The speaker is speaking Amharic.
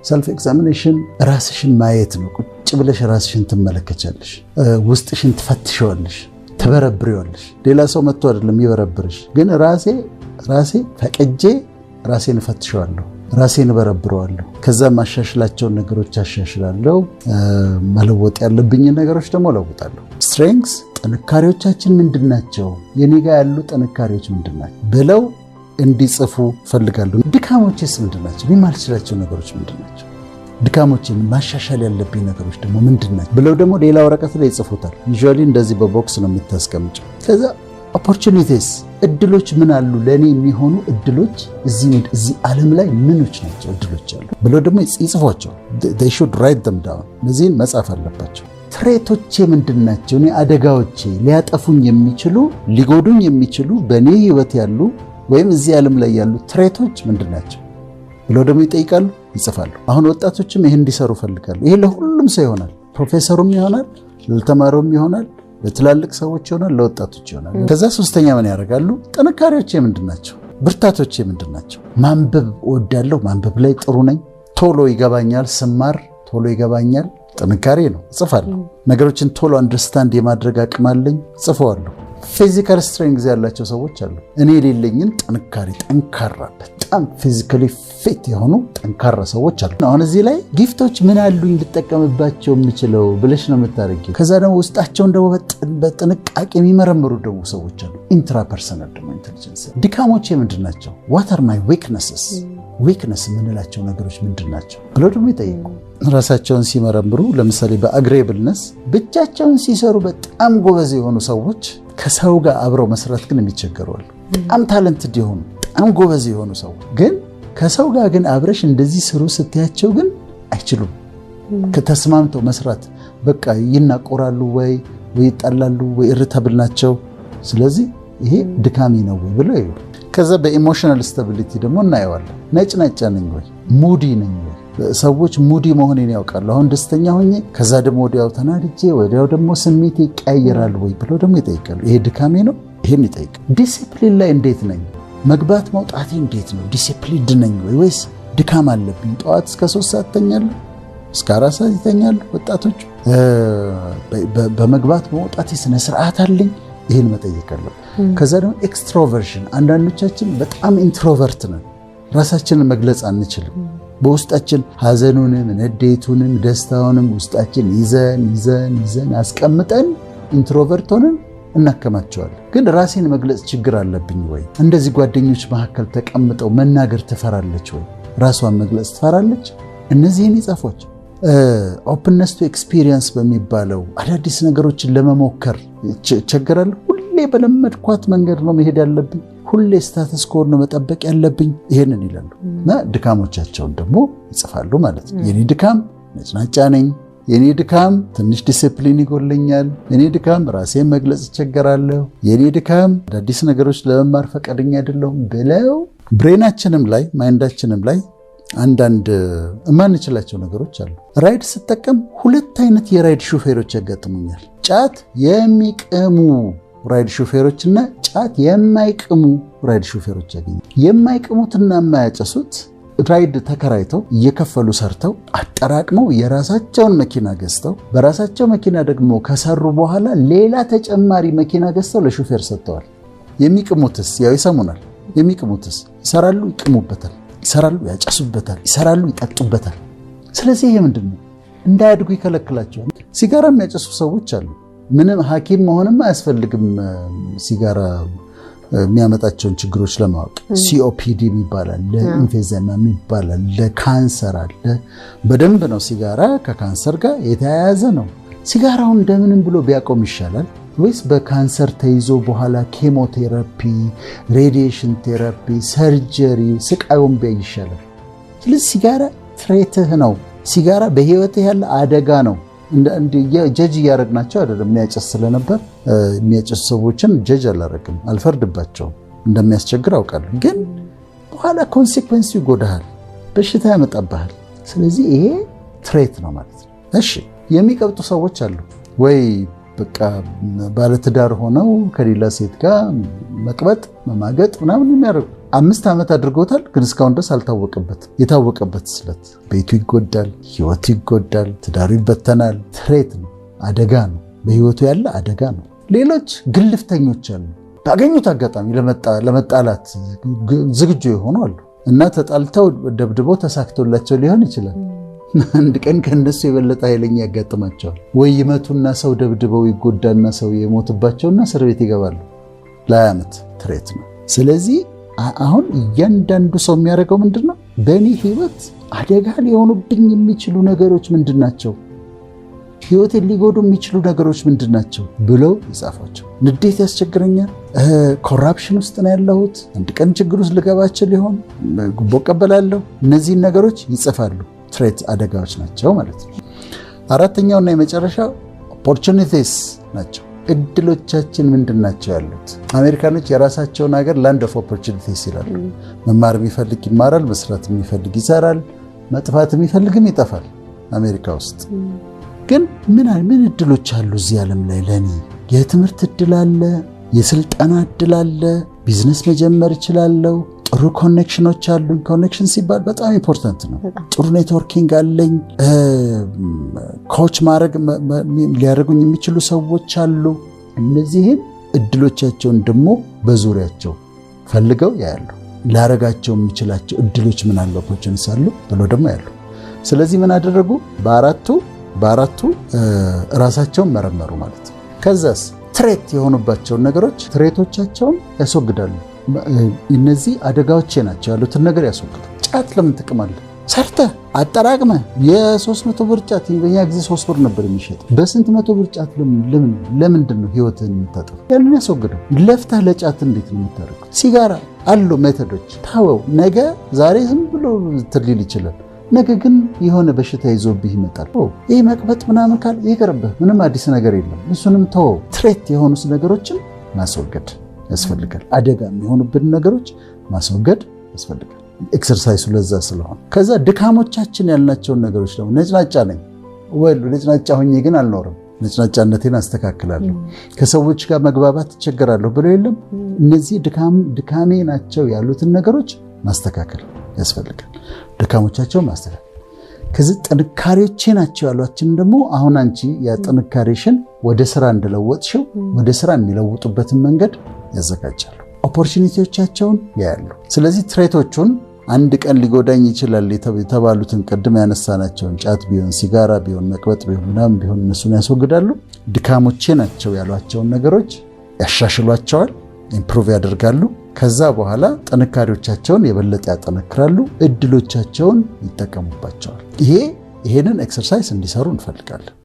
ሰልፍ ኤግዛሚኔሽን ራስሽን ማየት ነው። ቁጭ ብለሽ ራስሽን ትመለከቻለሽ፣ ውስጥሽን ትፈትሽዋለሽ፣ ትበረብሪዋለሽ። ሌላ ሰው መጥቶ አይደለም ይበረብርሽ፣ ግን ራሴ ፈቅጄ ራሴን እፈትሸዋለሁ፣ ራሴን እበረብረዋለሁ። ከዛ ማሻሽላቸውን ነገሮች አሻሽላለሁ፣ መለወጥ ያለብኝ ነገሮች ደግሞ እለውጣለሁ። ስትሬንግስ ጥንካሬዎቻችን ምንድናቸው? የኔ ጋር ያሉ ጥንካሬዎች ምንድናቸው ብለው እንዲጽፉ ፈልጋለሁ። ድካሞችስ ምንድናቸው? የማልችላቸው ነገሮች ምንድናቸው? ድካሞችን ማሻሻል ያለብኝ ነገሮች ደግሞ ምንድናቸው ብለው ደግሞ ሌላ ወረቀት ላይ ይጽፉታል። ዩዥዋሊ እንደዚህ በቦክስ ነው የምታስቀምጨው። ከዛ ኦፖርቹኒቲስ እድሎች ምን አሉ? ለኔ የሚሆኑ እድሎች እዚህ ዓለም ላይ ምኖች ናቸው እድሎች አሉ ብለው ደግሞ ይጽፏቸው። they should write them down። እነዚህን መጻፍ አለባቸው። ትሬቶቼ ምንድናቸው? እኔ አደጋዎቼ ሊያጠፉኝ የሚችሉ ሊጎዱኝ የሚችሉ በእኔ ህይወት ያሉ ወይም እዚህ ዓለም ላይ ያሉ ትሬቶች ምንድናቸው ብለው ደግሞ ይጠይቃሉ፣ ይጽፋሉ። አሁን ወጣቶችም ይሄን እንዲሰሩ ፈልጋሉ። ይሄ ለሁሉም ሰው ይሆናል። ፕሮፌሰሩም ይሆናል፣ ለተማሪውም ይሆናል፣ ለትላልቅ ሰዎች ይሆናል፣ ለወጣቶች ይሆናል። ከዛ ሶስተኛ ምን ያደርጋሉ? ጥንካሬዎቼ ምንድናቸው? ብርታቶቼ ምንድናቸው? ማንበብ እወዳለሁ፣ ማንበብ ላይ ጥሩ ነኝ፣ ቶሎ ይገባኛል፣ ስማር ቶሎ ይገባኛል፣ ጥንካሬ ነው፣ እጽፋለሁ። ነገሮችን ቶሎ አንደርስታንድ የማድረግ አቅም አለኝ፣ እጽፈዋለሁ። ፊዚካል ስትሬንግዝ ያላቸው ሰዎች አሉ። እኔ የሌለኝን ጥንካሬ ጠንካራ በጣም ፊዚካሊ ፊት የሆኑ ጠንካራ ሰዎች አሉ። አሁን እዚህ ላይ ጊፍቶች ምን አሉኝ ልጠቀምባቸው የምችለው ብለሽ ነው የምታደርጊው። ከዛ ደግሞ ውስጣቸውን ደግሞ በጥንቃቄ የሚመረምሩ ደግሞ ሰዎች አሉ። ኢንትራፐርሰናል ደግሞ ኢንተሊጀንስ። ድካሞቼ ምንድን ናቸው? ዋት አር ማይ ዊክነስስ? ዊክነስ የምንላቸው ነገሮች ምንድን ናቸው ብለው ደግሞ ይጠይቁ። ራሳቸውን ሲመረምሩ ለምሳሌ በአግሬብልነስ ብቻቸውን ሲሰሩ በጣም ጎበዝ የሆኑ ሰዎች ከሰው ጋር አብረው መስራት ግን የሚቸገራሉ። በጣም ታለንትድ የሆኑ በጣም ጎበዝ የሆኑ ሰዎች ግን ከሰው ጋር ግን አብረሽ እንደዚህ ስሩ ስትያቸው ግን አይችሉም። ከተስማምተው መስራት በቃ ይናቆራሉ፣ ወይ ይጣላሉ፣ ወይ ኢሪታብል ናቸው። ስለዚህ ይሄ ድካሜ ነው ወይ ብለው ይሉ። ከዛ በኢሞሽናል ስታቢሊቲ ደግሞ እናየዋለን። ነጭናጫ ነኝ ወይ ሙዲ ነኝ ወይ? ሰዎች ሙዲ መሆኔን ያውቃሉ። አሁን ደስተኛ ሆኜ ከዛ ደግሞ ወዲያው ተናድጄ ወዲያው ደግሞ ስሜቴ ይቀያየራል ወይ ብለው ደግሞ ይጠይቃሉ። ይሄ ድካሜ ነው? ይሄን ይጠይቃል። ዲሲፕሊን ላይ እንዴት ነኝ? መግባት መውጣቴ እንዴት ነው? ዲሲፕሊንድ ነኝ ወይ ወይስ ድካም አለብኝ? ጠዋት እስከ 3 ሰዓት ተኛለሁ፣ እስከ 4 ሰዓት ይተኛሉ ወጣቶች። በመግባት መውጣቴ ስነ ስርዓት አለኝ? ይሄን መጠየቅ አለብን። ከዛ ደግሞ ኤክስትሮቨርሽን። አንዳንዶቻችን በጣም ኢንትሮቨርት ነን፣ ራሳችንን መግለጽ አንችልም። በውስጣችን ሐዘኑንም ንዴቱንም ደስታውንም ውስጣችን ይዘን አስቀምጠን ኢንትሮቨርት ሆነን እናከማቸዋለን። ግን ራሴን መግለጽ ችግር አለብኝ ወይ? እንደዚህ ጓደኞች መካከል ተቀምጠው መናገር ትፈራለች ወይ? ራሷን መግለጽ ትፈራለች? እነዚህን ይጻፏች። ኦፕንነስ ቱ ኤክስፒሪየንስ በሚባለው አዳዲስ ነገሮችን ለመሞከር ቸገራለሁ። ሁሌ በለመድኳት መንገድ ነው መሄድ ያለብኝ፣ ሁሌ ስታተስ ኮ ነው መጠበቅ ያለብኝ። ይሄንን ይላሉ እና ድካሞቻቸውን ደግሞ ይጽፋሉ ማለት ነው። የኔ ድካም ነጭናጫ ነኝ፣ የኔ ድካም ትንሽ ዲሲፕሊን ይጎለኛል፣ የኔ ድካም ራሴን መግለጽ እቸገራለሁ፣ የኔ ድካም አዳዲስ ነገሮች ለመማር ፈቃደኛ አይደለሁም ብለው ብሬናችንም ላይ ማይንዳችንም ላይ አንዳንድ የማንችላቸው ነገሮች አሉ። ራይድ ስጠቀም 2 አይነት የራይድ ሹፌሮች ያጋጥሙኛል። ጫት የሚቅሙ ራይድ ሹፌሮችና ጫት የማይቅሙ ራይድ ሹፌሮች ያገኛል። የማይቅሙትና የማያጨሱት ራይድ ተከራይተው እየከፈሉ ሰርተው አጠራቅመው የራሳቸውን መኪና ገዝተው በራሳቸው መኪና ደግሞ ከሰሩ በኋላ ሌላ ተጨማሪ መኪና ገዝተው ለሹፌር ሰጥተዋል። የሚቅሙትስ ያው ይሰሙናል። የሚቅሙትስ ይሰራሉ፣ ይቅሙበታል፣ ይሰራሉ፣ ያጨሱበታል፣ ይሰራሉ፣ ይጠጡበታል። ስለዚህ ይሄ ምንድነው? እንዳያድጉ ይከለክላቸዋል። ሲጋራ የሚያጨሱ ሰዎች አሉ። ምንም ሐኪም መሆንም አያስፈልግም ሲጋራ የሚያመጣቸውን ችግሮች ለማወቅ። ሲኦፒዲ ይባላል፣ ለኢንፌዘማ ይባላል፣ ለካንሰር አለ። በደንብ ነው ሲጋራ ከካንሰር ጋር የተያያዘ ነው። ሲጋራውን እንደምንም ብሎ ቢያቆም ይሻላል ወይስ በካንሰር ተይዞ በኋላ ኬሞቴራፒ፣ ሬዲዬሽን ቴራፒ፣ ሰርጀሪ ስቃዩን ቢያይ ይሻላል? ስለዚህ ሲጋራ ትሬትህ ነው። ሲጋራ በህይወትህ ያለ አደጋ ነው። ጀጅ እያደረግናቸው አይደለም። የሚያጨስ ስለነበር የሚያጨስ ሰዎችን ጀጅ አላረግም፣ አልፈርድባቸውም። እንደሚያስቸግር አውቃለሁ። ግን በኋላ ኮንሲኩዌንሱ ይጎዳሃል፣ በሽታ ያመጣብሃል። ስለዚህ ይሄ ትሬት ነው ማለት ነው። እሺ የሚቀብጡ ሰዎች አሉ ወይ? በቃ ባለትዳር ሆነው ከሌላ ሴት ጋር መቅበጥ መማገጥ ምናምን የሚያደርጉ 5 ዓመት አድርጎታል፣ ግን እስካሁን ድረስ አልታወቀበትም። የታወቀበት ስለት ቤቱ ይጎዳል፣ ህይወቱ ይጎዳል፣ ትዳሩ ይበተናል። ትሬት ነው፣ አደጋ ነው፣ በህይወቱ ያለ አደጋ ነው። ሌሎች ግልፍተኞች አሉ፣ ባገኙት አጋጣሚ ለመጣላት ዝግጁ የሆኑ አሉ እና ተጣልተው ደብድበው ተሳክቶላቸው ሊሆን ይችላል። አንድ ቀን ከነሱ የበለጠ ኃይለኛ ያጋጥማቸዋል። ወይ ይመቱና ሰው ደብድበው ይጎዳና ሰው የሞትባቸውና እስር ቤት ይገባሉ ለ20 ዓመት። ትሬት ነው። ስለዚህ አሁን እያንዳንዱ ሰው የሚያደርገው ምንድነው? በእኔ ህይወት አደጋ ሊሆኑብኝ የሚችሉ ነገሮች ምንድናቸው? ህይወቴን ሊጎዱ የሚችሉ ነገሮች ምንድናቸው ብለው ይጻፏቸው። ንዴት ያስቸግረኛል፣ ኮራፕሽን ውስጥ ነው ያለሁት፣ አንድ ቀን ችግር ውስጥ ልገባቸው ሊሆን፣ ጉቦ እቀበላለሁ። እነዚህን ነገሮች ይጽፋሉ። ትሬት አደጋዎች ናቸው ማለት ነው። አራተኛውና የመጨረሻው ኦፖርቹኒቲስ ናቸው። እድሎቻችን ምንድናቸው ያሉት? አሜሪካኖች የራሳቸውን ሀገር ላንድ ኦፍ ኦፖርቹኒቲስ ይላሉ። መማር የሚፈልግ ይማራል፣ መስራት የሚፈልግ ይሰራል፣ መጥፋት የሚፈልግም ይጠፋል። አሜሪካ ውስጥ ግን ምን እድሎች አሉ እዚህ ዓለም ላይ? ለኔ የትምህርት እድል አለ፣ የስልጠና እድል አለ፣ ቢዝነስ መጀመር እችላለሁ፣ ጥሩ ኮኔክሽኖች አሉኝ። ኮኔክሽን ሲባል በጣም ኢምፖርታንት ነው። ጥሩ ኔትወርኪንግ አለኝ፣ ኮች ሊያደርጉኝ የሚችሉ ሰዎች አሉ። እነዚህን እድሎቻቸውን ደግሞ በዙሪያቸው ፈልገው ያያሉ። ላረጋቸው የሚችላቸው እድሎች ምን አሉ፣ ኦፖርቹኒቲስ አሉ ብሎ ደግሞ ያሉ። ስለዚህ ምን አደረጉ? በአራቱ ራሳቸውን መረመሩ ማለት ነው። ከዛስ ትሬት የሆኑባቸውን ነገሮች ትሬቶቻቸውን ያስወግዳሉ። እነዚህ አደጋዎቼ ናቸው ያሉትን ነገር ያስወግዱ። ጫት ለምን ትቅማለህ? ሰርተህ አጠራቅመህ የ300 ብር ጫት በኛ ጊዜ 3 ብር ነበር የሚሸጥ። በስንት መቶ ብር ጫት ለምንድን ነው ህይወትን የምታጠፋው? ያንን ያስወግደው። ለፍተህ ለጫት እንዴት ነው የምታደርገው? ሲጋራ አሉ ሜቶዶች። ታወው ነገ ዛሬ ዝም ብሎ ትልል ይችላል፣ ነገ ግን የሆነ በሽታ ይዞብህ ይመጣል። ይህ መቅበጥ ምናምን ካል ይቅርብህ፣ ምንም አዲስ ነገር የለም፣ እሱንም ተወው። ትሬት የሆኑት ነገሮችን ማስወገድ ያስፈልጋል። አደጋ የሚሆኑብን ነገሮች ማስወገድ ያስፈልጋል። ኤክሰርሳይሱ ለዛ ስለሆነ ከዛ ድካሞቻችን ያልናቸውን ነገሮች ደግሞ ነጭናጫ ነኝ ወይ ነጭናጫ ሆኜ ግን አልኖርም፣ ነጭናጫነቴን አስተካክላለሁ፣ ከሰዎች ጋር መግባባት ትቸገራለሁ ብለው የለም። እነዚህ ድካሜ ናቸው ያሉትን ነገሮች ማስተካከል ያስፈልጋል። ድካሞቻቸውን ማስተካከል። ከዚህ ጥንካሬዎቼ ናቸው ያሏችን ደግሞ አሁን አንቺ ያ ጥንካሬሽን ወደ ስራ እንደለወጥሽው ወደ ስራ የሚለውጡበትን መንገድ ያዘጋጃሉ። ኦፖርቹኒቲዎቻቸውን ያያሉ። ስለዚህ ትሬቶቹን አንድ ቀን ሊጎዳኝ ይችላል የተባሉትን ቅድም ያነሳናቸውን ጫት ቢሆን ሲጋራ ቢሆን መቅበጥ ቢሆን ምናምን ቢሆን እነሱን ያስወግዳሉ። ድካሞቼ ናቸው ያሏቸውን ነገሮች ያሻሽሏቸዋል፣ ኢምፕሩቭ ያደርጋሉ። ከዛ በኋላ ጥንካሬዎቻቸውን የበለጠ ያጠነክራሉ፣ እድሎቻቸውን ይጠቀሙባቸዋል። ይሄንን ኤክሰርሳይዝ እንዲሰሩ እንፈልጋለን።